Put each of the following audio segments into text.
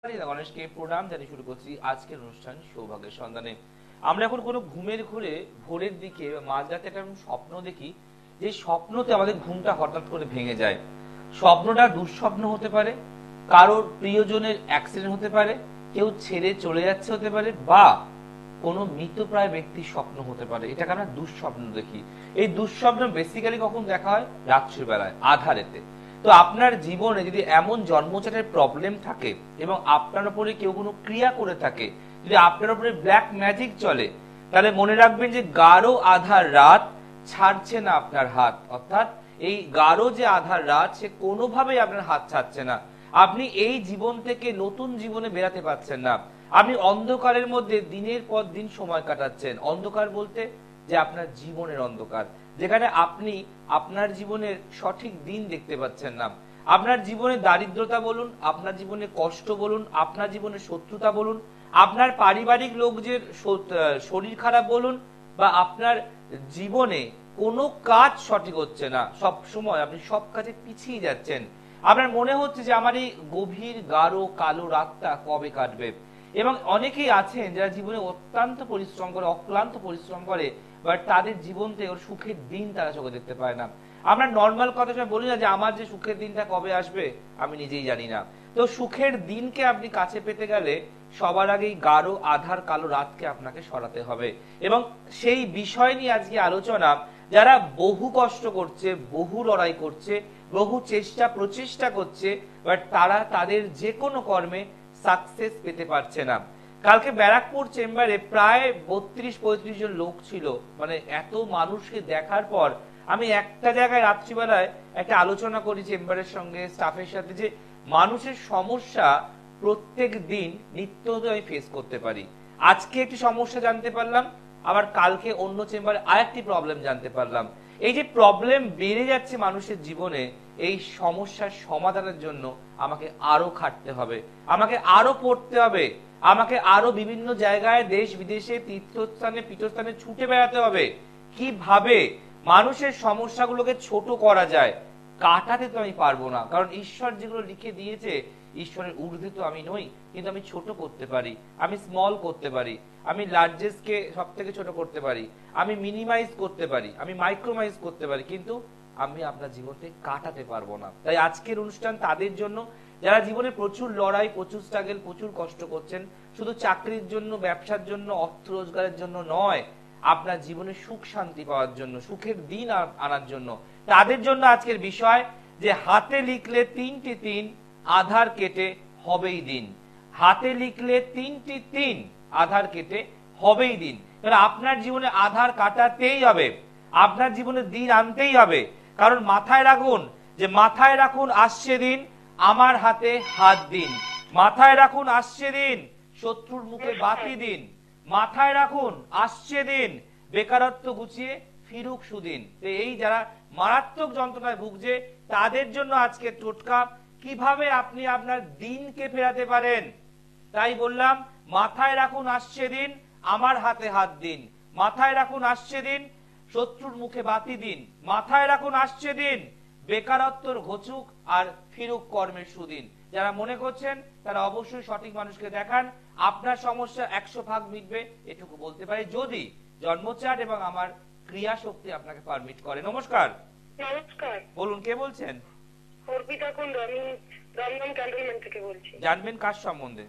গণেশকে প্রণাম জানিয়ে শুরু করছি আজকের অনুষ্ঠান সৌভাগ্যের সন্ধানে। আমরা এখন কোনো ঘুমের ঘুরে ভোরের দিকে মাঝরাতে একটা স্বপ্ন দেখি, যে স্বপ্নতে আমাদের ঘুমটা হঠাৎ করে ভেঙে যায়। স্বপ্নটা দুঃস্বপ্ন হতে পারে, কারোর প্রিয়জনের অ্যাক্সিডেন্ট হতে পারে, কেউ ছেড়ে চলে যাচ্ছে হতে পারে, বা কোনো মৃতপ্রায় ব্যক্তির স্বপ্ন হতে পারে। এটাকে আমরা দুঃস্বপ্ন দেখি। এই দুঃস্বপ্ন বেসিক্যালি কখন দেখা হয়? রাত্রিবেলায়, আধারেতে। তো আপনার জীবনে যদি এমন জন্মচাটের প্রবলেম থাকে এবং আপনার উপরে কেউ কোনো ক্রিয়া করে থাকে, যদি আপনার উপরে ব্ল্যাক ম্যাজিক চলে, তাহলে মনে রাখবেন যে গাঢ় আধার রাত ছাড়ছে না আপনার হাত। অর্থাৎ এই গাঢ় যে আধার রাত, সে কোনোভাবেই আপনার হাত ছাড়ছে না। আপনি এই জীবন থেকে নতুন জীবনে বেরাতে পারছেন না। আপনি অন্ধকারের মধ্যে দিনের পর দিন সময় কাটাচ্ছেন। অন্ধকার বলতে যে আপনার জীবনের অন্ধকার, যেখানে আপনি আপনার জীবনের সঠিক দিন দেখতে পাচ্ছেন না। আপনার জীবনে দারিদ্রতা বলুন, আপনার জীবনে কষ্ট বলুন, আপনার জীবনে শত্রুতা বলুন, আপনার পারিবারিক লোকদের শরীর খারাপ বলুন, বা আপনার জীবনে কোনো কাজ সঠিক হচ্ছে না, সব সময় আপনি সব কাজে পিছিয়ে যাচ্ছেন। আপনার মনে হচ্ছে যে আমার এই গভীর গাঢ় কালো রাতটা কবে কাটবে। এবং অনেকেই আছেন যারা জীবনে অত্যন্ত পরিশ্রম করে, অক্লান্ত পরিশ্রম করে, বাট তাদের জীবন থেকে ওর সুখের দিন তারা চোখে দেখতে পায় না। আমরা নর্মাল কথা বলি না যে আমার যে সুখের দিনটা কবে আসবে আমি নিজেই জানি না। তো সুখের দিনকে আপনি কাছে পেতে গেলে সবার আগেই গাঢ় আধার কালো রাতকে আপনাকে সরাতে হবে। এবং সেই বিষয় নিয়ে আজকে আলোচনা। যারা বহু কষ্ট করছে, বহু লড়াই করছে, বহু প্রচেষ্টা করছে, বাট তারা তাদের যে কোনো কর্মে সাকসেস পেতে পারছে না। কালকে ব্যারাকপুর চেম্বারে প্রায় 32-35 জন লোক ছিল। মানে এত মানুষকে দেখার পর আমি একটা জায়গায় রাত্রিবেলায় একটা আলোচনা করি চেম্বারের সঙ্গে, স্টাফের সাথে, যে মানুষের সমস্যা প্রত্যেক দিন নিত্য আমি ফেস করতে পারি। আজকে একটি সমস্যা জানতে পারলাম, আবার কালকে অন্য চেম্বারে আরেকটি প্রবলেম জানতে পারলাম। এই যে প্রবলেম বেড়ে যাচ্ছে মানুষের জীবনে, এই সমস্যার সমাধানের জন্য আমাকে আরো খাটতে হবে, আমাকে আরো পড়তে হবে, আমাকে আরো বিভিন্ন জায়গায় দেশ বিদেশে তীর্থস্থানে পীঠস্থানে ছুটে বেড়াতে হবে। কিভাবে মানুষের সমস্যাগুলোকে ছোট করা যায়, কাটাতে তো আমি পারবো না, কারণ ঈশ্বর যেগুলো লিখে দিয়েছে, ঈশ্বরের ঊর্ধ্বে তো আমি নই। কিন্তু আমি ছোট করতে পারি, আমি স্মল করতে পারি, আমি লার্জেস্টকে সব থেকে ছোট করতে পারি, আমি মিনিমাইজ করতে পারি, আমি মাইক্রোমাইজ করতে পারি, কিন্তু আমি আপনার জীবনকে কাটাতে পারবো না। তাই আজকের অনুষ্ঠান তাদের জন্য যারা জীবনে প্রচুর লড়াই, প্রচুর স্ট্রাগল, প্রচুর কষ্ট করছেন, শুধু চাকরির জন্য, ব্যবসার জন্য, অর্থ রোজগারের জন্য নয়, আপনার জীবনে সুখ শান্তি পাওয়ার জন্য, সুখের দিন আনার জন্য। তাদের জন্য আজকের বিষয় যে হাতে লিখলে 3টি 3 আধার কেটে হবেই দিন। হাতে লিখলে 3টি 3 আধার কেটে হবেই দিন। আপনার জীবনে আধার কাটাতেই হবে, আপনার জীবনে দিন আনতেই হবে। কারণ মাথায় রাখুন, যে মাথায় রাখুন আসছে দিন আমার হাতে হাত দিন, মাথায় রাখুন আসছে দিন শত্রুর মুখে বাতি দিন, মাথায় রাখুন আসছে দিন বেকারত্ব গুছিয়ে ফিরুক সুদিন। এই যারা মারাত্মক যন্ত্রণায় ভুগছে তাদের জন্য আজকে টোটকা, কিভাবে আপনি আপনার দিনকে ফেরাতে পারেন। তাই বললাম, মাথায় রাখুন আসছে দিন আমার হাতে হাত দিন, মাথায় রাখুন আসছে দিন শত্রুর মুখে বাতি দিন, মাথায় রাখুন আসছে দিন বেকারত্বর ঘোচুক আর ফিরুক কর্মের সুদিন। যারা মনে করছেন তারা অবশ্যই সঠিক মানুষকে দেখান, আপনার সমস্যা 100 ভাগ মিটবে, এটুকু বলতে পারি, যদি জন্মচাট এবং আমার ক্রিয়া শক্তি আপনাকে পারমিট করে। নমস্কার। নমস্কার, বলুন, কে বলছেন? অর্পিতা কুন্ডু, আমি দমদম ক্যান্টনমেন্ট থেকে বলছি। জানবেন কার সম্বন্ধে?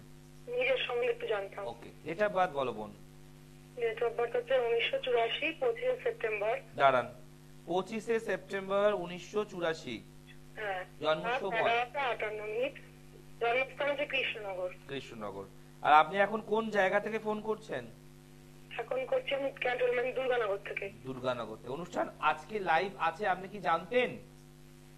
নিজের সঙ্গে একটু জানতাম। ওকে, ডেট অফ বার্থ বলো বোন। ডেট অফ বার্থ হচ্ছে 1984, 25 সেপ্টেম্বর। দাঁড়ান, 25 সেপ্টেম্বর 1984। হ্যাঁ, জন্ম সময় 11:58। জন্মস্থান হচ্ছে কৃষ্ণনগর। কৃষ্ণনগর। আর আপনি এখন কোন জায়গা থেকে ফোন করছেন? এখন করছি আমি ক্যান্টনমেন্ট দুর্গানগর থেকে। দুর্গানগর থেকে। অনুষ্ঠান আজকে লাইভ আছে, আপনি কি জানতেন?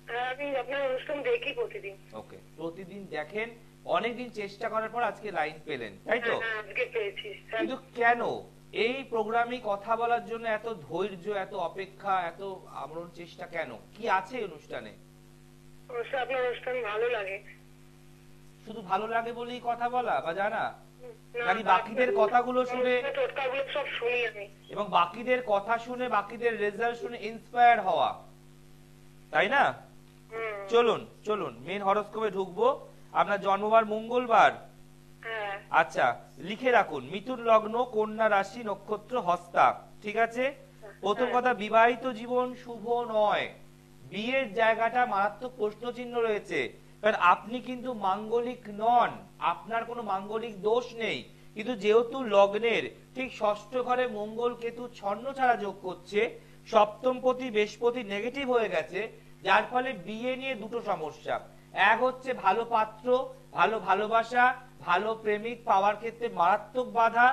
হ্যাঁ, আমি আপনার অনুষ্ঠান দেখি প্রতিদিন। ওকে, প্রতিদিন দেখেন, অনেকদিন চেষ্টা করার পর আজকে লাইন পেলেন, তাই তো? হ্যাঁ, আজকে পেয়েছি। কিন্তু কেন এই প্রোগ্রামে কথা বলার জন্য এত ধৈর্য, এত অপেক্ষা, এত আমরণ চেষ্টা কেন? কি আছে অনুষ্ঠানে? আপনার অনুষ্ঠান ভালো লাগে। শুধু ভালো লাগে বলেই কথা বলা বা জানা, নাকি বাকিদের কথাগুলো শুনে, টোটকাগুলো সব শুনি আমি, এবং বাকিদের কথা শুনে, বাকিদের রেজাল্ট শুনে ইন্সপায়ার হওয়া, তাই না? চলুন চলুন মেন হরোস্কোপে ঢুকবো। আপনার জন্মবার মঙ্গলবার, আচ্ছা, লিখে রাখুন মিথুন লগ্ন, কন্যা রাশি, নক্ষত্র হস্তা। ঠিক আছে? প্রথম কথা, বিবাহিত জীবন শুভ নয়, বিয়ের জায়গাটা মারাত্মক প্রশ্নচিহ্ন রয়েছে। কারণ আপনি কিন্তু মাঙ্গলিক নন, আপনার কোনো মাঙ্গলিক দোষ নেই, কিন্তু যেহেতু লগ্নের ঠিক ষষ্ঠ ঘরে মঙ্গল কেতু ছন্ন ছাড়া যোগ করছে, সপ্তমপতি বৃহস্পতি নেগেটিভ হয়ে গেছে, যার ফলে বিয়ে নিয়ে দুটো সমস্যা। এক হচ্ছে ভালো পাত্র, ভালো ভালোবাসা, ভালো প্রেমিক পাওয়ার ক্ষেত্রে মারাত্মক বাধা।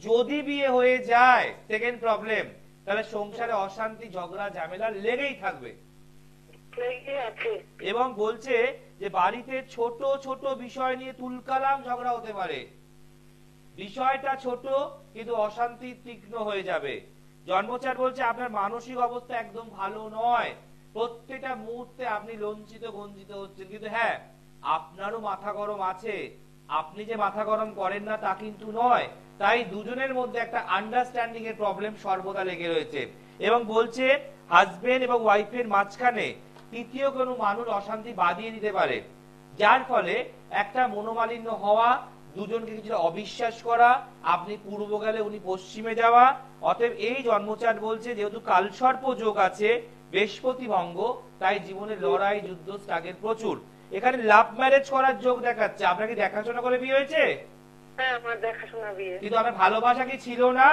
যদি বিয়ে হয়ে যায়, সেকেন্ড প্রবলেম, তাহলে সংসারে অশান্তি, ঝগড়া, ঝামেলা লেগেই থাকবে। এবং বলছে যে বাড়িতে ছোট ছোট বিষয় নিয়ে তুলকালাম ঝগড়া হতে পারে, বিষয়টা ছোট কিন্তু অশান্তি তীক্ষ্ণ হয়ে যাবে। জন্মচার বলছে আপনার মানসিক অবস্থা একদম ভালো নয়, প্রত্যেকটা মুহূর্তে আপনি লঞ্চিত গঞ্জিত হচ্ছেন। কিন্তু হ্যাঁ, আপনারও মাথা গরম আছে, আপনি যে মাথা গরম করেন না তা কিন্তু নয়। তাই দুজনের মধ্যে একটা আন্ডারস্ট্যান্ডিং এর প্রবলেম সর্বদা লেগে রয়েছে। এবং বলছে হাজবেন্ড এবং ওয়াইফের মাঝখানে তৃতীয় কোনো মানুষ অশান্তি বাঁধিয়ে দিতে পারে, যার ফলে একটা মনোমালিন্য হওয়া, দুজনকে কিছুটা অবিশ্বাস করা, আপনি পূর্ব গেলে উনি পশ্চিমে যাওয়া। অতএব এই জন্মচার্ট বলছে যেহেতু কালসর্প যোগ আছে, বৃহস্পতি ভঙ্গ, তাই জীবনে লড়াই, যুদ্ধ, স্ট্রাগল প্রচুর। এখানে লাভ ম্যারেজ করার যোগ দেখাচ্ছে। আপনাকে দেখাশোনা করে বিয়ে হয়েছে? হ্যাঁ, আমার দেখাশোনা বিয়ে। কিন্তু আপনার ভালোবাসা কি ছিল না?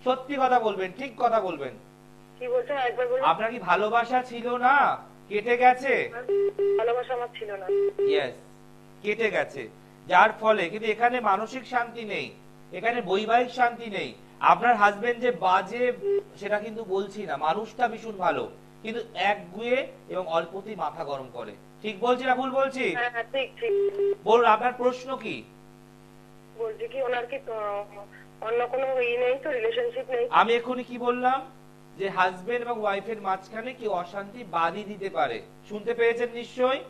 সত্যি কথা বলবেন, ঠিক কথা বলবেন। কি বলছেন একবার বলুন। আপনার কি ভালোবাসা ছিল না? কেটে গেছে? ভালোবাসা আমার ছিল না। ইয়েস, কেটে গেছে, যার ফলে কিন্তু এখানে মানসিক শান্তি নেই, এখানে বৈবাহিক শান্তি নেই। আপনার হাজবেন্ড যে বাজে সেটা কিন্তু বলছি না, মানুষটা ভীষণ ভালো, কিন্তু একগুয়ে এবং অল্পতেই মাথা গরম করে। ঠিক বলছি না ভুল বলছি? হ্যাঁ, ঠিক ঠিক। বলুন আপনার প্রশ্ন কি? বলছি কি ওনার কি অন্য কোনো নেই তো, রিলেশনশিপ নেই? আমি এখনই কি বললাম, যে হাজবেন্ড এবং ওয়াইফের মাঝখানে কি অশান্তি বাধি দিতে পারে। শুনতে পেয়েছেন নিশ্চয়ই?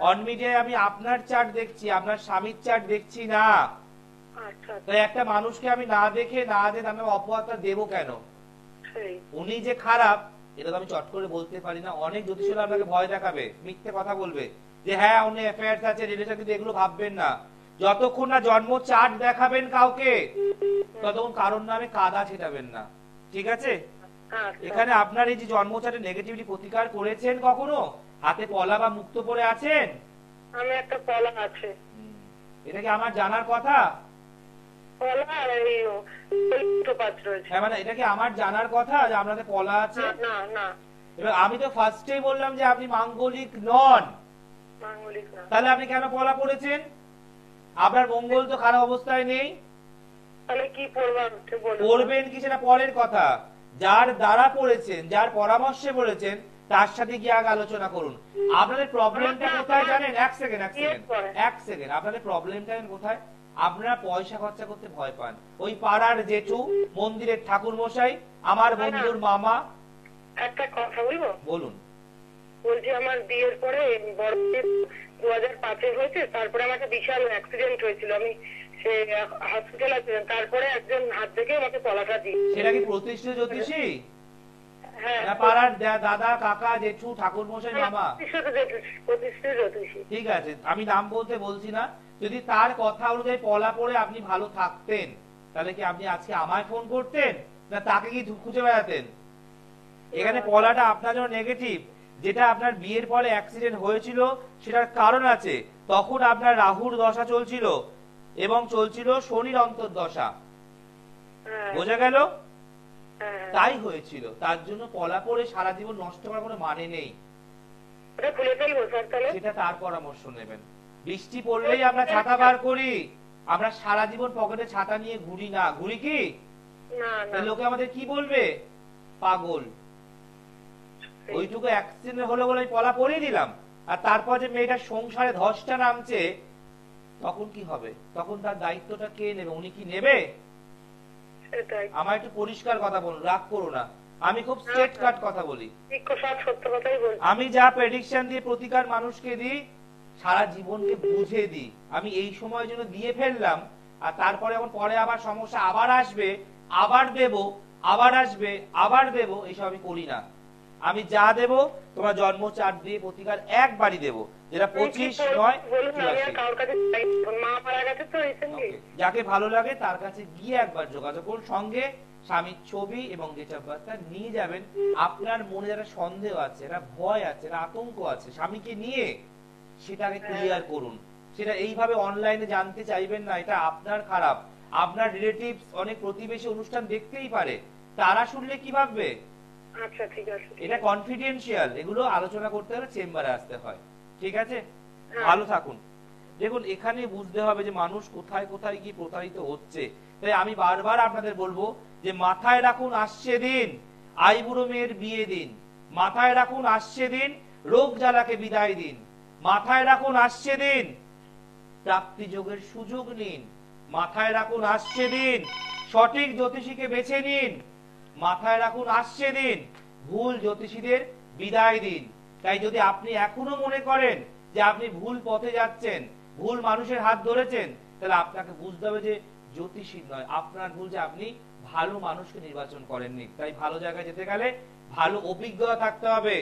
অন মিডিয়ায় আমি আপনার চার্ট দেখছি, আপনার স্বামীর চার্ট দেখছি না। আচ্ছা, তাই একটা মানুষকে আমি না দেখে না জেনে আমি অপবাদটা দেবো কেন? উনি যে খারাপ এটা তো আমি চট করে বলতে পারি না। অনেক জ্যোতিষীরা আপনাকে ভয় দেখাবে, মিথ্যে কথা বলবে যে হ্যাঁ উনি অ্যাফেয়ার্স আছে, রিলেশন, কিন্তু এগুলো ভাববেন না। যতক্ষণ না জন্ম চার্ট দেখাবেন কাউকে, ততক্ষণ কারণ নামে কাদা ছেটাবেন না। ঠিক আছে? এখানে আপনার এই যে জন্ম চার্টে নেগেটিভিটি প্রতিকার করেছেন কখনো? হাতে পলা বা মুক্ত পড়ে আছেন? আমি একটা পলা আছে। এটা কি আমার জানার কথা? পলা আর এই পাত্র আছে। হ্যাঁ, মানে এটা কি আমার জানার কথা যে আপনাদের পলা আছে? না না। এবার আমি তো ফার্স্টেই বললাম যে আপনি মাঙ্গলিক নন, মাঙ্গলিক না। তাহলে আপনি কেন পলা পড়েছেন? আপনার মঙ্গল তো খারাপ অবস্থায় নেই। তাহলে কি পড়বেন? পড়বেন কি সেটা পরের কথা, যার দ্বারা পড়েছেন, যার পরামর্শে পড়েছেন, তার সাথে গিয়ে আগে আলোচনা করুন। আপনাদের প্রবলেমটা কোথায় জানেন? এক সেকেন্ড আপনাদের প্রবলেমটা কোথায়? আপনারা পয়সা খরচা করতে ভয় পান। ওই পাড়ার জেঠু, মন্দিরের ঠাকুর মশাই, আমার বন্ধুর মামা। একটা কথা বলবো? বলুন। বলছি আমার বিয়ের পরে বড় 2005-এ হয়েছে, তারপরে আমার একটা বিশাল অ্যাক্সিডেন্ট হয়েছিল, আমি সে হসপিটাল আছিলাম, তারপরে একজন হাত থেকে আমাকে পলাটা দিই। সেটা কি প্রতিষ্ঠিত জ্যোতিষী? হ্যাঁ, পাড়ার দাদা, কাকা, জেঠু, ঠাকুর মশাই, মামা? প্রতিষ্ঠিত জ্যোতিষী। ঠিক আছে, আমি নাম বলতে বলছি না। যদি তার কথা অনুযায়ী পলা পড়ে আপনি ভালো থাকতেন, তাহলে কি আপনি আজকে আমায় ফোন করতেন, না তাকে কি খুঁজে বেড়াতেন? এখানে পলাটা আপনার জন্য নেগেটিভ। যেটা আপনার বিয়ের পরে অ্যাক্সিডেন্ট হয়েছিল সেটার কারণ আছে। তখন আপনার রাহুর দশা চলছিল এবং চলছিল শনির অন্তর্দশা। বোঝা গেল? তাই হয়েছিল। তার জন্য পলা পড়ে সারা জীবন নষ্ট করার কোনো মানে নেই। সেটা তার পরামর্শ নেবেন। বৃষ্টি পড়লেই আমরা ছাতা বার করি, আমরা সারা জীবন পকেটে ছাতা নিয়ে ঘুরি না। ঘুরি কি? লোকে আমাদের কি বলবে? পাগল। ওইটুকু অ্যাক্সিডেন্ট হলো বলে পলা পরিয়ে দিলাম, আর তারপর যে মেয়েটার সংসারে ধসটা নামছে, তখন কি হবে? তখন তার দায়িত্বটা কে নেবে? উনি কি নেবে? আমার একটু পরিষ্কার কথা বলুন, রাগ করো না। আমি খুব স্ট্রেট কাট কথা বলি। আমি যা প্রেডিকশন দিয়ে প্রতিকার মানুষকে দিই, সারা জীবনকে বুঝে দিই। আমি এই সময়ের জন্য দিয়ে ফেললাম, আর তারপরে এখন পরে আবার সমস্যা আবার আসবে, আবার দেব, আবার আসবে, আবার দেব, এইসব আমি করি না। আমি যা দেব তোমার জন্ম চার্ট দিয়ে প্রতিকার একবারই দেব, যেটা 25 নয় 84। মা মারা গেছে তো যাকে ভালো লাগে তার কাছে গিয়ে একবার যোগাযোগ করুন, সঙ্গে স্বামীর ছবি এবং ডেট অফ বার্থটা নিয়ে যাবেন। আপনার মনে যারা সন্দেহ আছে, একটা ভয় আছে, একটা আতঙ্ক আছে স্বামীকে নিয়ে, সেটাকে ক্লিয়ার করুন। সেটা এইভাবে অনলাইনে জানতে চাইবেন না, এটা আপনার খারাপ। আপনার রিলেটিভস অনেক প্রতিবেশী অনুষ্ঠান দেখতেই পারে, তারা শুনলে কি ভাববে? আচ্ছা ঠিক আছে। এটা কনফিডেন্সিয়াল, এগুলো আলোচনা করতে হলে চেম্বারে আসতে হয়। ঠিক আছে, ভালো থাকুন। দেখুন এখানে বুঝতে হবে যে মানুষ কোথায় কোথায় কি প্রতারিত হচ্ছে। তাই আমি বারবার আপনাদের বলবো যে মাথায় রাখুন আসছে দিন, আইবুড়ো মেয়ের বিয়ে দিন। মাথায় রাখুন আসছে দিন, রোগ জ্বালাকে বিদায় দিন। মাথায় রাখুন আসছে দিন, প্রাপ্তি যোগের সুযোগ নিন। মাথায় রাখুন আসছে দিন, সঠিক জ্যোতিষীকে বেছে নিন। মাথায় রাখুন আসছে দিন, ভুল জ্যোতিষীদের বিদায় দিন। তাই যদি আপনি এখনো মনে করেন যে আপনি ভুল পথে যাচ্ছেন, ভুল মানুষের হাত ধরেছেন, তাহলে আপনাকে বুঝতে হবে যে জ্যোতিষী নয়, আপনার ভুল যে আপনি ভালো মানুষকে নির্বাচন করেননি। তাই ভালো জায়গায় যেতে গেলে ভালো অভিজ্ঞতা থাকতে হবে,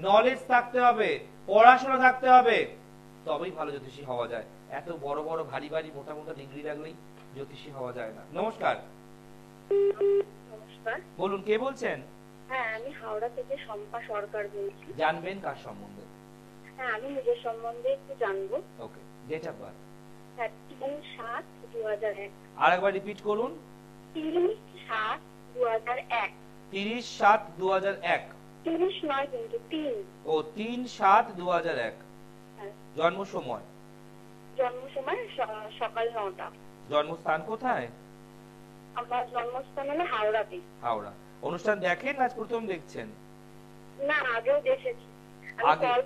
নলেজ থাকতে হবে, পড়াশোনা থাকতে হবে, তবেই ভালো জ্যোতিষী হওয়া যায়। এত বড় বড় ভারী ভারী মোটা মোটা ডিগ্রি রাখলেই জ্যোতিষী হওয়া যায় না। নমস্কার। নমস্কার, বলুন কে বলছেন? হ্যাঁ আমি হাওড়া থেকে শম্পা সরকার বলছি। জানবেন কার সম্বন্ধে? হ্যাঁ আমি নিজের সম্বন্ধে একটু জানবো। ওকে, ডেট অফ বার্থ? 3/7/2001। আরেকবার রিপিট করুন। 3/7/2001। 30/7/2001। 30 নয় কিন্তু 3। ও 3/7/2001। হ্যাঁ। জন্ম সময়? জন্ম সময় সকাল 9টা। জন্মস্থান কোথায়? আমার জন্মস্থান হলো হাওড়াতে। হাওড়া। অনুষ্ঠান দেখেন আজ প্রথম দেখছেন? না আগেও দেখেছি, আমি কল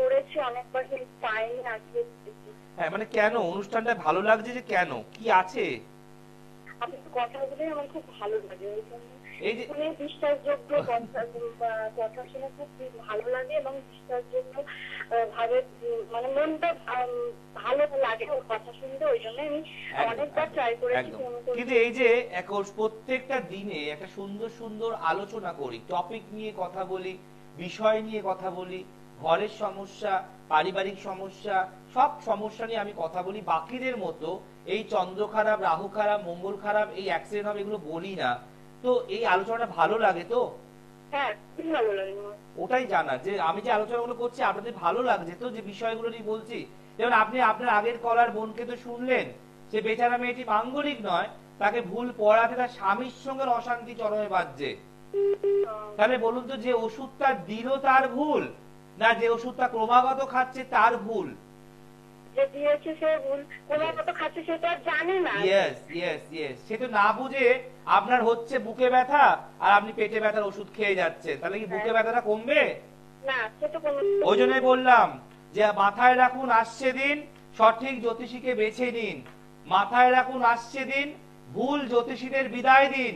করেছি অনেকবার কিন্তু পাইনি, আজকে দেখেছি। হ্যাঁ মানে কেন অনুষ্ঠানটা ভালো লাগছে, যে কেন কি আছে? আপনার কথাগুলো আমার খুব ভালো লাগে, ওই জন্য এই যে মানে বিশ্বাসযোগ্য কথা শুনে খুব ভালো লাগে এবং বিশ্বাসযোগ্য ভাবে মানে মনটা ভালো লাগে ওর কথা শুনতে, ওই জন্য আমি অনেকবার ট্রাই করেছি ফোন করে। কিন্তু এই যে প্রত্যেকটা দিনে একটা সুন্দর সুন্দর আলোচনা করি, টপিক নিয়ে কথা বলি, বিষয় নিয়ে কথা বলি, ঘরের সমস্যা, পারিবারিক সমস্যা, সব সমস্যা নিয়ে আমি কথা বলি। বাকিদের মতো এই চন্দ্র খারাপ, রাহু খারাপ, মঙ্গল খারাপ, এই অ্যাক্সিডেন্ট হবে এগুলো বলি না। তো এই আলোচনাটা ভালো লাগে তো? হ্যাঁ খুব ভালো লাগে। ওটাই জানা যে আমি যে আলোচনাগুলো করছি আপনাদের ভালো লাগছে তো, যে বিষয়গুলো নিয়ে বলছি। যেমন আপনি আপনার আগের কলার বোনকে তো শুনলেন, সে বেচারা মেয়েটি মাঙ্গলিক নয়, তাকে ভুল পড়াতে তার স্বামীর সঙ্গে অশান্তি চরমে বাজছে। তাহলে বলুন তো, যে ওষুধটা দিল তার ভুল, না যে ওষুধটা ক্রমাগত খাচ্ছে তার ভুল? যে দিয়েছে সে ভুল, ক্রমাগত খাচ্ছে সেটা জানে না। ইয়েস ইয়েস ইয়েস, সে তো না বুঝে আপনার হচ্ছে বুকে ব্যথা আর আপনি পেটে ব্যথার ওষুধ খেয়ে যাচ্ছেন, তাহলে কি বুকে ব্যথাটা কমবে? না সেটা কোনো। ওই জন্যই বললাম যে মাথায় রাখুন আসছে দিন, সঠিক জ্যোতিষীকে বেছে নিন। মাথায় রাখুন আসছে দিন, ভুল জ্যোতিষীদের বিদায় দিন,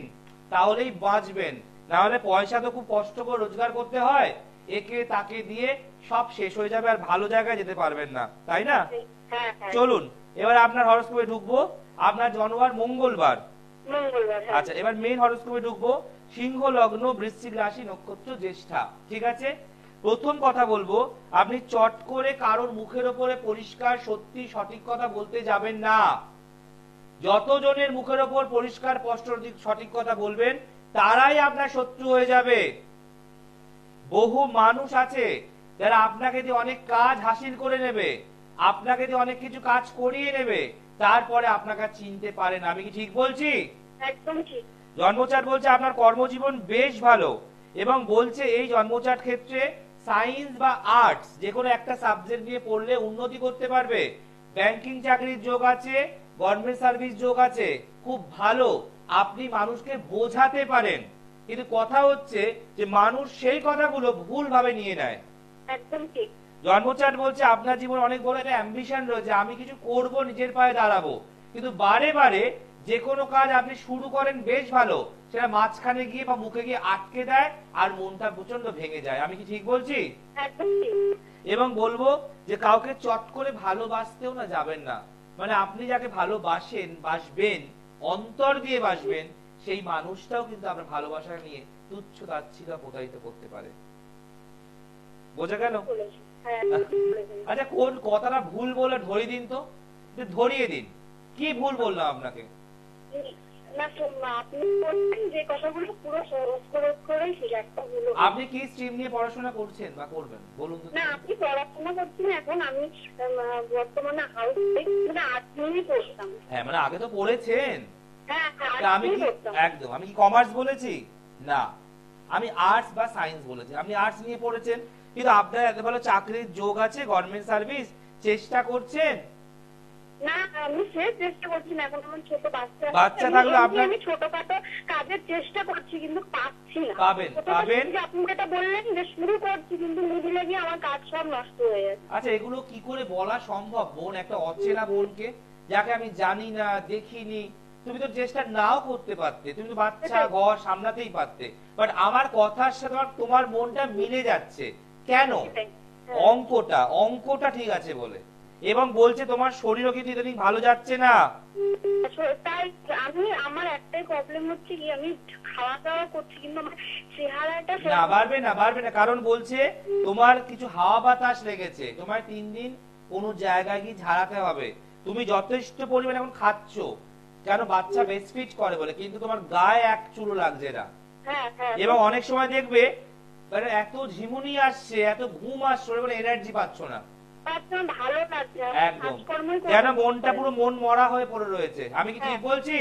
তাহলেই বাঁচবেন। না হলে পয়সা তো খুব কষ্ট করে রোজগার করতে হয়, একে তাকে দিয়ে সব শেষ হয়ে যাবে আর ভালো জায়গায় যেতে পারবেন না, তাই না? চলুন এবার আপনার হরোস্কোপে ঢুকবো। আপনার জন্মবার মঙ্গলবার। আচ্ছা এবার মেইন হরোস্কোপে ঢুকবো। সিংহ লগ্ন, বৃশ্চিক রাশি, নক্ষত্র জ্যেষ্ঠা। ঠিক আছে, প্রথম কথা বলবো, আপনি চট করে কারোর মুখের উপরে পরিষ্কার সত্যি সঠিক কথা বলতে যাবেন না। যতজনের মুখের উপর পরিষ্কার স্পষ্ট সঠিক কথা বলবেন, তারাই আপনার শত্রু হয়ে যাবে। বহু মানুষ আছে যারা আপনাকে দিয়ে অনেক কাজ হাসিল করে নেবে, আপনাকে দিয়ে অনেক কিছু কাজ করিয়ে নেবে, তারপরে আপনাকে চিনতে পারে না। আমি কি ঠিক বলছি? একদম ঠিক। জন্মচাট বলছে আপনার কর্মজীবন বেশ ভালো, এবং বলছে এই জন্মচাট ক্ষেত্রে সায়েন্স বা আর্টস যে কোনো একটা সাবজেক্ট নিয়ে পড়লে উন্নতি করতে পারবে। ব্যাংকিং চাকরির যোগ আছে, গভর্নমেন্ট সার্ভিস যোগ আছে, খুব ভালো। আপনি মানুষকে বোঝাতে পারেন, কিন্তু কথা হচ্ছে যে মানুষ সেই কথাগুলো ভুল ভাবে নিয়ে নেয়। একদম ঠিক। জন্মচাট বলছে আপনার জীবনে অনেক বড় একটা অ্যাম্বিশন রয়েছে, আমি কিছু করব, নিজের পায়ে দাঁড়াবো, কিন্তু বারে বারে যে কোনো কাজ আপনি শুরু করেন বেশ ভালো, সেটা মাঝখানে গিয়ে বা মুখে গিয়ে আটকে দেয় আর মনটা প্রচন্ড ভেঙে যায়। আমি কি ঠিক বলছি? একদম ঠিক। এবং বলবো যে কাউকে চট করে ভালোবাসতেও না যাবেন না। মানে আপনি যাকে ভালোবাসেন, বাসবেন, অন্তর দিয়ে বাসবেন, সেই মানুষটাও কিন্তু আপনার ভালোবাসা নিয়ে তুচ্ছ তাচ্ছিল্য প্রতারিত করতে পারে। বোঝা গেল? আচ্ছা কোন কথাটা ভুল বলে ধরিয়ে দিন তো, ধরিয়ে দিন। কি কি ভুল বললাম আপনাকে? না আপনি বলছেন যে কথাগুলো পুরো সহজ করে একটা হলো। আপনি কি স্ট্রিম নিয়ে পড়াশোনা করছেন বা করবেন বলুন তো? না, আপনি পড়াশোনা করছেন এখন, আমি বর্তমানে হাউস মানে আর্টস নিয়ে পড়তাম। হ্যাঁ মানে আগে তো পড়েছেন। হ্যাঁ আমি কি একদম আমি কি কমার্স বলেছি? না, আমি আর্টস বা সায়েন্স বলেছি। আপনি আর্টস নিয়ে পড়েছেন, কিন্তু আপনার এত ভালো চাকরির যোগ আছে, গভর্নমেন্ট সার্ভিস চেষ্টা করছেন। না, আমি সে চেষ্টা করছি না, এখন আমার ছোট বাচ্চা থাকলে আপনার আমি ছোটখাটো কাজের চেষ্টা করছি কিন্তু পাচ্ছি না। পাবেন। আপনি যেটা বললেন যে শুরু করছি কিন্তু মিডিলে গিয়ে আমার কাজ সব নষ্ট হয়ে যাচ্ছে। আচ্ছা, এগুলো কি করে বলা সম্ভব বোন? একটা অচেনা বোনকে, যাকে আমি জানি না, দেখিনি, তুমি তো চেষ্টা নাও করতে পারতে, তুমি তো বাচ্চা ঘর সামলাতেই পারতে। বাট আমার কথার সাথে তোমার মনটা মিলে যাচ্ছে কেন? অঙ্কটা ঠিক আছে বলে, এবং বলছে তোমার শরীরও কিন্তু ইদানিং ভালো যাচ্ছে না। তাই আমার একটাই প্রবলেম হচ্ছে কি, আমি খাওয়া দাওয়া করছি কিন্তু আমার চেহারাটা না বাড়বে না, কারণ বলছে তোমার কিছু হাওয়া বাতাস লেগেছে, তোমার 3 দিন কোন জায়গায় গিয়ে ঝাড়াতে হবে। তুমি যথেষ্ট পরিমাণে এখন খাচ্ছ, কেন বাচ্চা ব্রেস্টফিড করে বলে, কিন্তু তোমার গায়ে এক চুলো লাগছে না। এবং অনেক সময় দেখবে মানে এত ঝিমুনি আসছে, এত ঘুম আসছে, কোনো এনার্জি পাচ্ছ না। ভালো লাগছে একদম, যেন মনটা পুরো মন মরা হয়ে পড়ে রয়েছে। আমি কি ঠিক বলছি?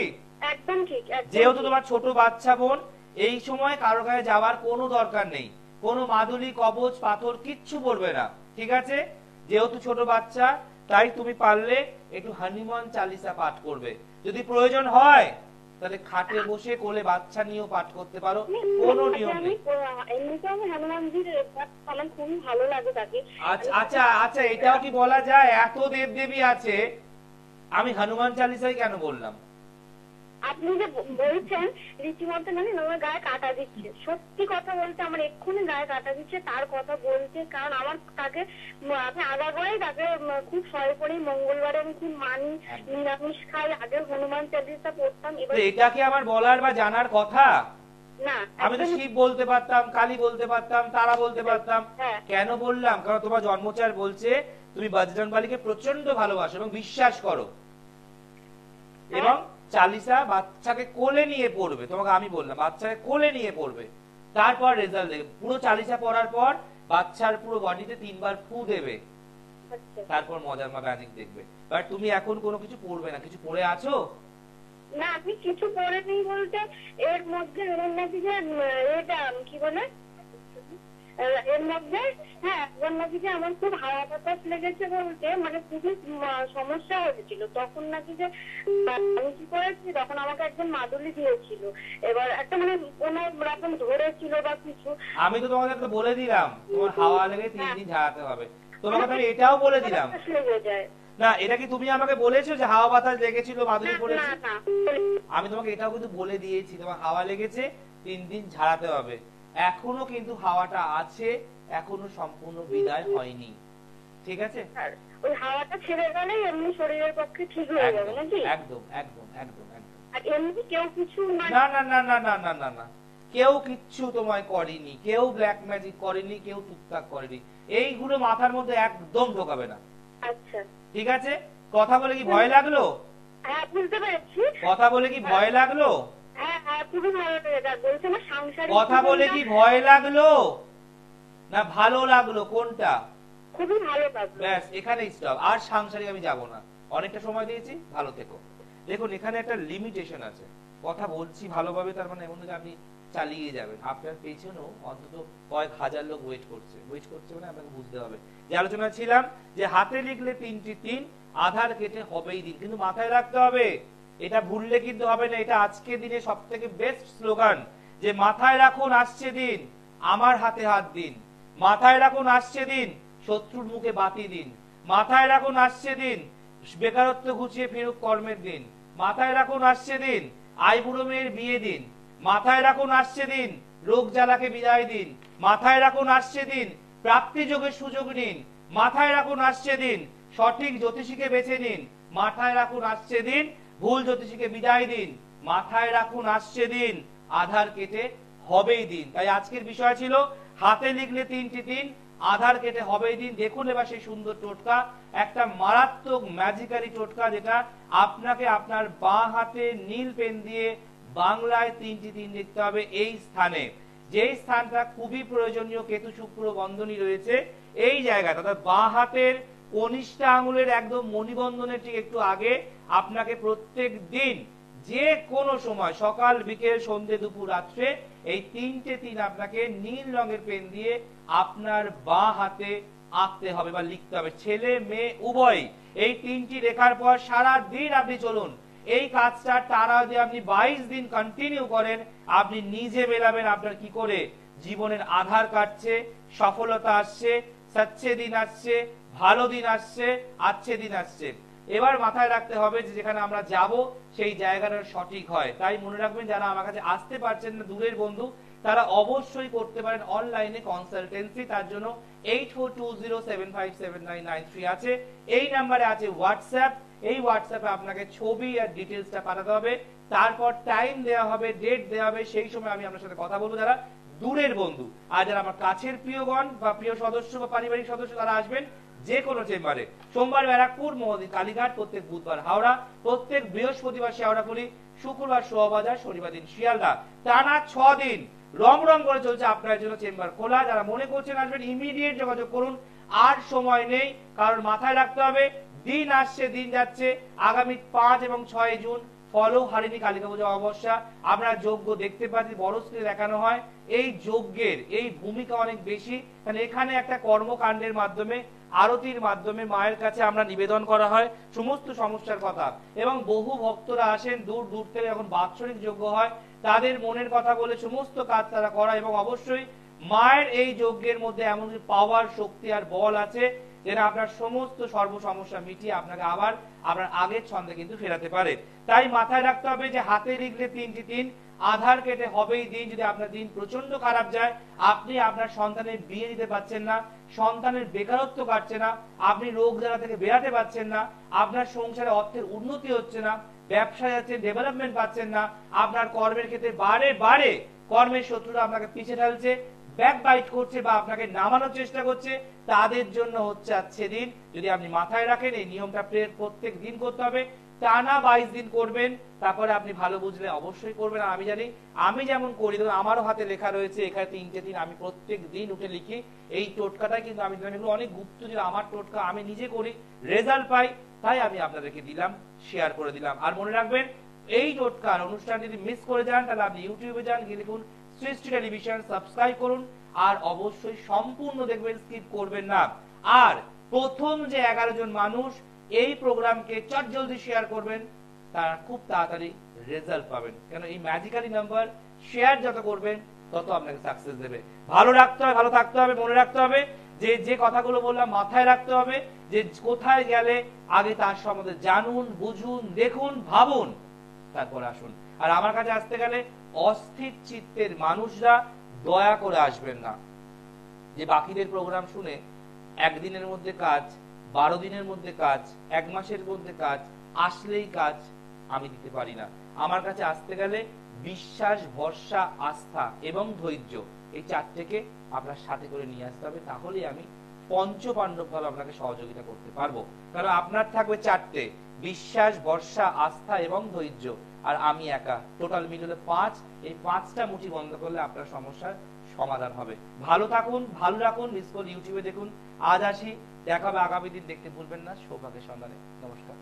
একদম ঠিক। যেহেতু তোমার ছোট বাচ্চা বোন, এই সময় কারো কাছে যাওয়ার কোনো দরকার নেই, কোনো মাদুলি কবচ পাথর কিচ্ছু পড়বে না, ঠিক আছে? যেহেতু ছোট বাচ্চা, তাই তুমি পারলে একটু হনুমান চালিসা পাঠ করবে। যদি প্রয়োজন হয় তাহলে খাটে বসে কোলে বাচ্চা নিয়েও পাঠ করতে পারো, কোনো নিয়ম নেই। এমনিতেও আমি হনুমানজির আমার খুবই ভালো লাগে তাকে। আচ্ছা, এটাও কি বলা যায় এত দেবদেবী আছে, আমি হনুমান চালিসাই কেন বললাম? আপনি যে বলছেন রীতিমতো মানে আমার গায়ে কাটা দিচ্ছে, সত্যি কথা বলতে আমার এক্ষুনি গায়ে কাটা দিচ্ছে তার কথা বলতে। কারণ আমার তাকে আমি আগাগোড়াই তাকে খুব সয় করি, মঙ্গলবারে আমি খুব মানি, নিরামিষ খাই, আগে হনুমান চালিসা পড়তাম। এবার এটা কি আমার বলার বা জানার কথা? না, আমি তো শিব বলতে পারতাম, কালী বলতে পারতাম, তারা বলতে পারতাম। কেন বললাম? কারণ তোমার জন্মচার বলছে তুমি বজরংবলীকে প্রচন্ড ভালোবাসো এবং বিশ্বাস করো, এবং চালিসা বাচ্চাকে কোলে নিয়ে পড়বে। তোমাকে আমি বললাম বাচ্চাকে কোলে নিয়ে পড়বে, তারপর রেজাল্ট দেখবে। পুরো চালিসা পড়ার পর বাচ্চার পুরো বডিতে 3 বার ফু দেবে, তারপর মজার ম্যাজিক দেখবে। বাট তুমি এখন কোনো কিছু পড়বে না। কিছু পড়ে আছো? না, আমি কিছু পড়িনি বলতে এর মধ্যে নাকি যে এটা কি বলে, এর মধ্যে এর মধ্যে যে আমার খুব হাওয়া বাতাস লেগেছে বলতে মানে খুবই সমস্যা হয়েছিল। তখন নাকি যে আমি কি করেছি, তখন আমাকে একজন মাদুলি দিয়েছিল, এবার একটা মানে কোনো রকম ধরেছিল বা কিছু। আমি তো তোমাকে একটা বলে দিলাম তোমার হাওয়া লেগে 3 দিন ঝাড়াতে হবে। তোমাকে আমি এটাও বলে দিলাম। না, এটা কি তুমি আমাকে বলেছো যে হাওয়া বাতাস লেগেছিল মাদুলি পড়েছে? আমি তোমাকে এটাও কিন্তু বলে দিয়েছি তোমার হাওয়া লেগেছে, 3 দিন ঝাড়াতে হবে। এখনো কিন্তু হাওয়াটা আছে, এখনো সম্পূর্ণ বিদায় হয়নি, ঠিক আছে? ওই হাওয়াটা ছেড়ে গেলে এমনি শরীরের পক্ষে ঠিক হয়ে যাবে নাকি? একদম একদম একদম একদম। আর এমনি কেউ কিছু না না না না না না না না, কেউ কিচ্ছু তোমায় করেনি, কেউ ব্ল্যাক ম্যাজিক করেনি, কেউ টুকটাক করেনি। এইগুলো মাথার মধ্যে একদম ঢোকাবে না। আচ্ছা, ঠিক আছে? কথা বলে কি ভয় লাগলো? হ্যাঁ বুঝতে পেরেছি। কথা বলে কি ভয় লাগলো? হ্যাঁ খুবই ভালো লেগেছে। বলছে আমার সাংসারিক কথা বলে কি ভয় লাগলো না ভালো লাগলো, কোনটা? খুবই ভালো লাগলো। ব্যাস, এখানে স্টপ। আর সাংসারিক আমি যাব না, অনেকটা সময় দিয়েছি, ভালো থেকো। দেখুন এখানে একটা লিমিটেশন আছে। কথা বলছি ভালোভাবে, তার মানে এমন না যে আপনি চালিয়ে যাবেন। আপনার পেছনেও অন্তত কয়েক হাজার লোক ওয়েট করছে মানে আপনাকে বুঝতে হবে যে আলোচনা ছিলাম যে হাতে লিখলে 3টি 3, আধার কেটে হবেই দিন। কিন্তু মাথায় রাখতে হবে, এটা ভুললে কিন্তু হবে না। এটা আজকের দিনে সবথেকে বেস্ট স্লোগান, যে মাথায় রাখুন আসছে দিন, আমার হাতে হাত দিন। মাথায় রাখুন আসছে দিন, শত্রুর মুখে বাতি দিন। মাথায় রাখুন আসছে দিন, বেকারত্ব ঘুচিয়ে ফিরুক কর্মের দিন। মাথায় রাখুন আসছে দিন, আই বুড়ো মেয়ের বিয়ে দিন। মাথায় রাখুন আসছে দিন, রোগ জ্বালাকে বিদায় দিন। মাথায় রাখুন আসছে দিন, প্রাপ্তি যোগের সুযোগ নিন। মাথায় রাখুন আসছে দিন, সঠিক জ্যোতিষীকে বেছে নিন। মাথায় রাখুন আসছে দিন, ভুল জ্যোতিষীকে বিদায় দিন। মাথায় রাখুন আসছে দিন, আধার কেটে হবেই দিন। তাই আজকের বিষয় ছিল হাতে লিখলে 3টি 3, আধার কেটে হবেই দিন। দেখুন এবার সেই সুন্দর টোটকা, একটা মারাত্মক ম্যাজিক্যালি টোটকা, যেটা আপনাকে আপনার বাঁ হাতে নীল পেন দিয়ে বাংলায় 3টি 3 লিখতে হবে এই স্থানে, যেই স্থানটা খুবই প্রয়োজনীয়, কেতু শুক্র বন্ধনী রয়েছে এই জায়গাটা, অর্থাৎ বাঁ হাতের কনিষ্ঠ আঙুলের একদম মণিবন্ধনের ঠিক একটু আগে আপনাকে প্রত্যেক দিন যে কোনো সময় সকাল বিকেল সন্ধ্যে দুপুর রাত্রে এই 3টে 3 আপনাকে নীল রঙের পেন দিয়ে আপনার বাঁ হাতে আঁকতে হবে বা লিখতে হবে, ছেলে মেয়ে উভয়। এই 3টি লেখার পর সারা দিন আপনি চলুন, এই কাজটা টানা যদি আপনি 22 দিন কন্টিনিউ করেন, আপনি নিজে মেলাবেন আপনার কি করে জীবনের আধার কাটছে, সফলতা আসছে, সচ্চে দিন আসছে, ভালো দিন আসছে, আচ্ছে দিন আসছে। এবার মাথায় রাখতে হবে যে যেখানে আমরা যাব সেই জায়গাটা সঠিক হয়। তাই মনে রাখবেন, যারা আমার কাছে আসতে পারছেন না দূরের বন্ধু, তারা অবশ্যই করতে পারেন অনলাইনে কনসালটেন্সি। তার জন্য 8420757993 আছে, এই নাম্বারে আছে হোয়াটসঅ্যাপ। এই হোয়াটসঅ্যাপে আপনাকে ছবি আর ডিটেলসটা পাঠাতে হবে, তারপর টাইম দেওয়া হবে, ডেট দেওয়া হবে, সেই সময় আমি আপনার সাথে কথা বলবো যারা দূরের বন্ধু। আর যারা আমার কাছের প্রিয়গণ বা প্রিয় সদস্য বা পারিবারিক সদস্য, তারা আসবেন যে কোনো চেম্বারে। সোমবার ব্যারাকপুর, মহাদি কালীঘাট, প্রত্যেক বুধবার হাওড়া, প্রত্যেক বৃহস্পতিবার শেওড়াফুলি, শুক্রবার শোভাবাজার, শনিবার দিন শিয়ালদা। টানা 6 দিন রং রং করে চলছে আপনার জন্য চেম্বার খোলা। যারা মনে করছেন আসবেন, ইমিডিয়েট যোগাযোগ করুন, আর সময় নেই। কারণ মাথায় রাখতে হবে, দিন আসছে দিন যাচ্ছে। আগামী 5 এবং 6 জুন ফলো হারিণী কালিকা পূজা অমাবস্যা। আমরা যজ্ঞ দেখতে পাচ্ছি, বড় স্ক্রিনে দেখানো হয়। এই যজ্ঞের এই ভূমিকা অনেক বেশি, কারণ এখানে একটা কর্মকাণ্ডের মাধ্যমে, আরতির মাধ্যমে মায়ের কাছে আমরা নিবেদন করা হয় সমস্ত সমস্যার কথা। এবং বহু ভক্তরা আসেন দূর দূর থেকে, যখন বাৎসরিক যজ্ঞ হয় তাদের মনের কথা বলে সমস্ত কাজ তারা করা। এবং অবশ্যই মায়ের এই যজ্ঞের মধ্যে এমন পাওয়ার, শক্তি আর বল আছে, যেটা আপনার সমস্ত সর্ব সমস্যা মিটিয়ে আপনাকে আবার আপনার আগের ছন্দে কিন্তু ফেরাতে পারে। তাই মাথায় রাখতে হবে যে হাতে লিখলে 3টি 3, আধার কেটে হবেই দিন। যদি আপনার দিন প্রচন্ড খারাপ যায়, আপনি আপনার সন্তানের বিয়ে দিতে পারছেন না, সন্তানের বেকারত্ব কাটছে না, আপনি রোগ জ্বালা থেকে বেরাতে পারছেন না, আপনার সংসারে অর্থের উন্নতি হচ্ছে না, ব্যবসায় যাচ্ছে ডেভেলপমেন্ট পাচ্ছেন না, আপনার কর্মের ক্ষেত্রে বারে বারে কর্মের শত্রুরা আপনাকে পিছে ঢালছে, ব্যাক বাইট করছে বা আপনাকে নামানোর চেষ্টা করছে, তাদের জন্য হচ্ছে আজকে দিন। যদি আপনি মাথায় রাখেন, এই নিয়মটা প্রত্যেক দিন করতে হবে, টানা 22 দিন করবেন, তারপরে আপনি ভালো বুঝলে অবশ্যই করবেন। আমি জানি, আমি যেমন করি, আমারও হাতে লেখা রয়েছে এখানে 3টে 3, আমি প্রত্যেক দিন উঠে লিখি এই টোটকাটা। কিন্তু আমি জানি এগুলো অনেক গুপ্ত, যে আমার টোটকা আমি নিজে করি, রেজাল্ট পাই, তাই আমি আপনাদেরকে দিলাম, শেয়ার করে দিলাম। আর মনে রাখবেন, এই টোটকার অনুষ্ঠান যদি মিস করে যান, তাহলে আপনি ইউটিউবে যান, গিয়ে লিখুন সৃষ্টি টেলিভিশন, সাবস্ক্রাইব করুন, আর অবশ্যই সম্পূর্ণ দেখবেন, স্কিপ করবেন না। আর প্রথম যে 11 জন মানুষ এই প্রোগ্রামকে চটজলদি শেয়ার করবেন, তারা খুব তাড়াতাড়ি রেজাল্ট পাবেন। কেন এই ম্যাজিক্যালি নাম্বার শেয়ার যত করবেন, তত আপনাকে সাকসেস দেবে। ভালো রাখতে হবে, ভালো থাকতে হবে, মনে রাখতে হবে যে যে কথাগুলো বললাম মাথায় রাখতে হবে, যে কোথায় গেলে আগে তার সম্বন্ধে জানুন, বুঝুন, দেখুন, ভাবুন, তারপর আসুন। আর আমার কাছে আসতে গেলে অস্থির চিত্তের মানুষরা দয়া করে আসবেন না, যে বাকিদের প্রোগ্রাম শুনে একদিনের মধ্যে কাজ, 12 দিনের মধ্যে কাজ, 1 মাসের মধ্যে কাজ, আসলেই কাজ আমি দিতে পারি না। আমার কাছে আসতে গেলে বিশ্বাস, ভরসা, আস্থা এবং ধৈর্য, এই 4টেকে আপনার সাথে করে নিয়ে আসতে হবে, তাহলেই আমি পঞ্চপাণ্ডব ভাবে আপনাকে সহযোগিতা করতে পারবো। কারণ আপনার থাকবে 4টে, বিশ্বাস, ভরসা, আস্থা এবং ধৈর্য, আর আমি একা, টোটাল মিলে 5। এই 5টা মুঠি বন্ধ করলে আপনার সমস্যার সমাধান হবে। ভালো থাকুন, ভালো রাখুন, ইউটিউবে দেখুন। আজ আসি, দেখা হবে আগামী দিন, দেখতে ভুলবেন না সৌভাগ্যের সন্ধানে। নমস্কার।